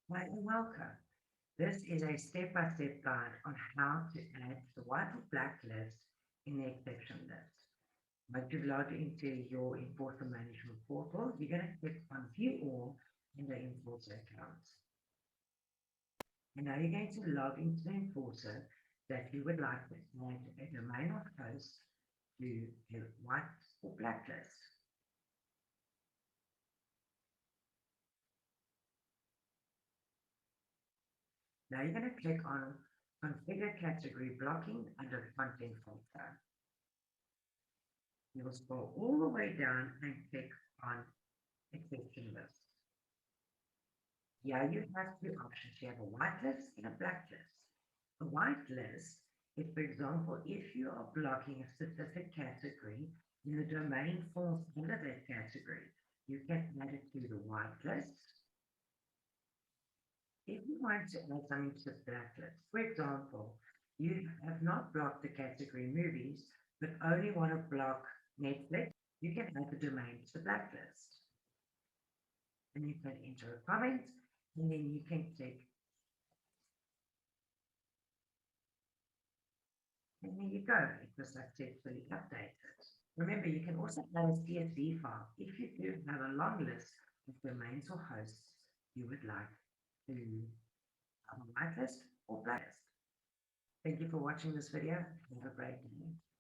Hi and welcome. This is a step-by-step guide on how to add the white or black list in the exception list. Once you've logged into your Enforcer Management portal, you're going to click on View All in the Enforcer account. And now you're going to log into the Enforcer that you would like to add a domain or host to a white or black list. Now you're going to click on Configure Category Blocking under the Content Filter. You'll scroll all the way down and click on exception list. Here you have two options. You have a whitelist and a blacklist. A whitelist is, for example, if you are blocking a specific category and the domain falls under that category, you can add it to the whitelist. If you want to add something to the blacklist, for example, you have not blocked the category movies, but only want to block Netflix, you can add the domain to the blacklist. And you can enter a comment, and then you can click, and there you go. It was successfully updated. Remember, you can also add a CSV file if you do have a long list of domains or hosts you would like to have a whitelist or blacklist. Thank you for watching this video. Have a great day.